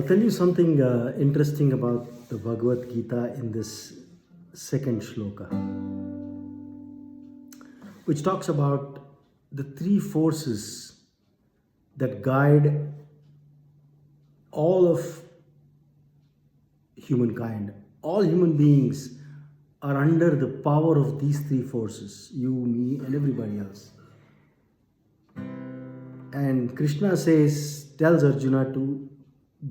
tell you something interesting about the Bhagavad Gita in this second shloka, which talks about the three forces that guide all of humankind. All human beings are under the power of these three forces: you, me, and everybody else. And Krishna tells Arjuna to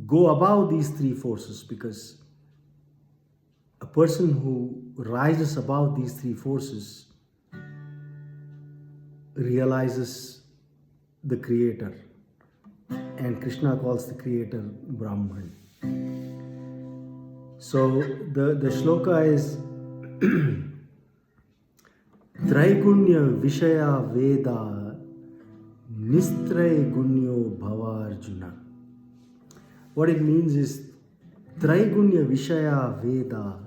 go above these three forces, because a person who rises above these three forces realizes the Creator. And Krishna calls the Creator Brahman. So the shloka is Traigunya Vishaya Veda Nistray Gunyo Bhava Arjuna. What it means is Traigunya Vishaya Veda.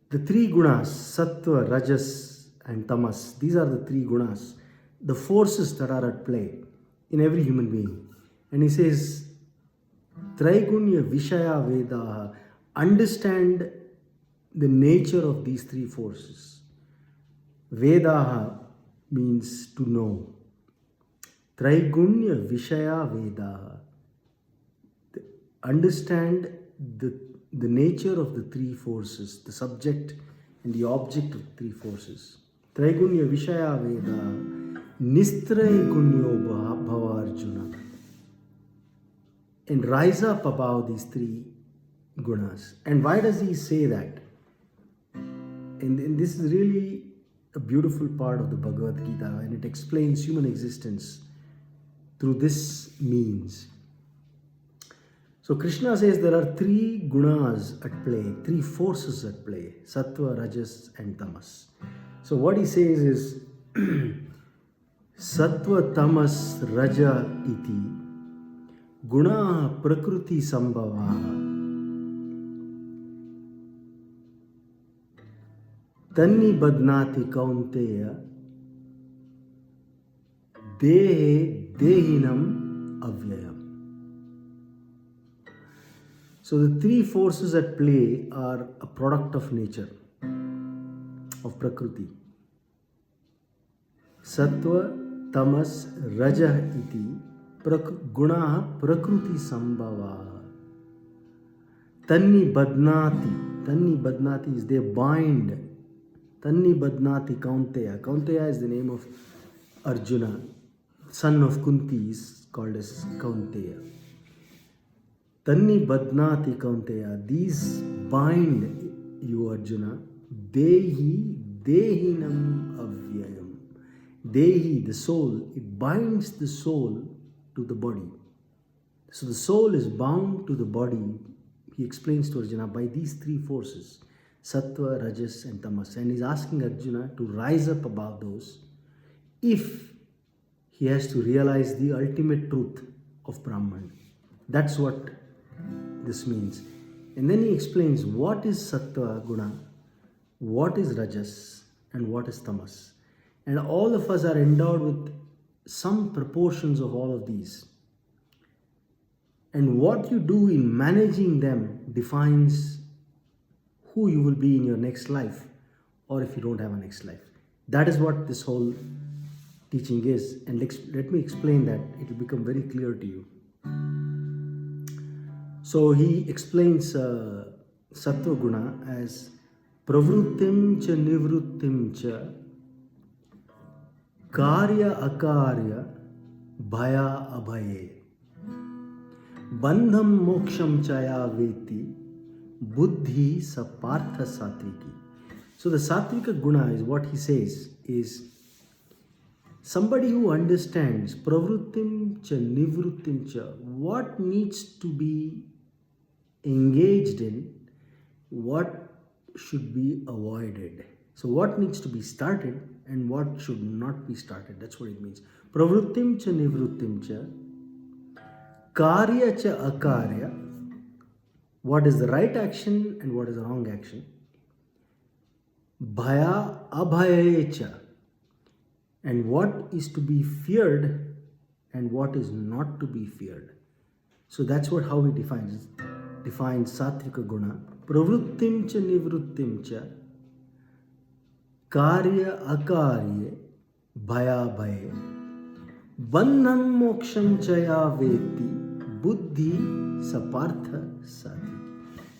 The three gunas, Sattva, Rajas and Tamas, these are the three gunas, the forces that are at play in every human being. And he says, Traigunya Vishaya Veda, understand the nature of these three forces. Vedaha means to know. Traigunya Vishaya Veda, understand the nature of the three forces, the subject and the object of three forces. Traigunya Vishaya Veda Nistray Gunyo Bhava Arjuna. And rise up above these three gunas. And why does he say that? And this is really a beautiful part of the Bhagavad Gita, and it explains human existence through this means. So Krishna says there are three gunas at play, three forces at play: Sattva, Rajas and Tamas. So what he says is Sattva, Tamas, Raja iti guna prakriti sambhava tanni badnati kaunteya dehe dehinam avyayam. So the three forces at play are a product of nature, of Prakriti. Sattva, Tamas, Raja iti guna prakriti sambhava. Tanni badnati is they bind. Tanni badnati kaunteya. Kaunteya is the name of Arjuna, son of Kunti, is called as Kaunteya. Tanni badnati kaunteya, these bind you, Arjuna. Dehi dehinam avyayam. Dehi, the soul, it binds the soul to the body. So the soul is bound to the body, he explains to Arjuna, by these three forces: Sattva, Rajas and Tamas. And he's asking Arjuna to rise up above those if he has to realize the ultimate truth of Brahman. That's what this means. And then he explains what is Sattva Guna, what is Rajas and what is Tamas. And all of us are endowed with some proportions of all of these. And what you do in managing them defines who you will be in your next life, or if you don't have a next life. That is what this whole teaching is. And let me explain that. It will become very clear to you. So he explains Sattva Guna as Pravrittim cha nivrittim cha Karya akarya bhaya abhaye bandham moksham chaya veti buddhi sapartha satviki. So the Sattvika Guna is what he says is somebody who understands pravrittim cha nivrittim cha, what needs to be engaged in, what should be avoided. So what needs to be started and what should not be started. That's what it means. Pravrittim cha nivrittim cha karya cha akarya, what is the right action and what is the wrong action. Bhaya abhaye cha, and what is to be feared and what is not to be feared. So that's how he defines satvika guna. Pravrittim cha nivrittim cha karya akarye bhaya bhaye bandham moksham chaya veti buddhi sapartha sati.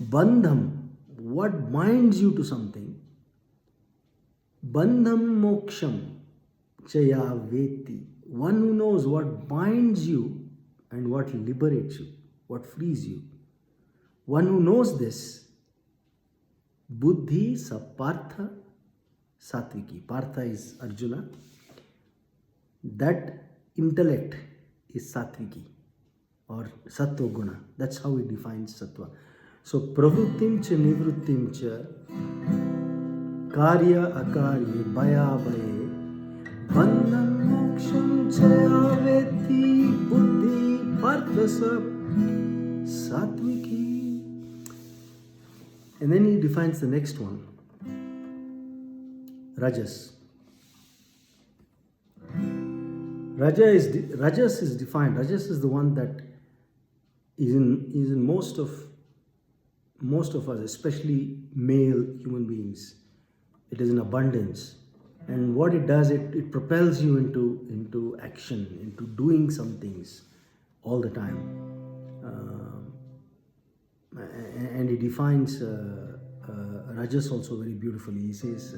Bandham, what binds you to something? Bandham moksham chaya veti, one who knows what binds you and what liberates you, what frees you. One who knows this, buddhi sapartha satviki. Partha is Arjuna. That intellect is satviki or sattva guna. That's how he defines sattva. So pravrittim cha nivrittim cha karya akarye bhaya bhaye bandham moksham chaya veti buddhi partha satviki. And then he defines the next one, rajas. Rajas is defined. Rajas is the one that is in most of us, especially male human beings. It is in abundance, and what it does, it propels you into action, into doing some things all the time. And he defines rajas also very beautifully. He says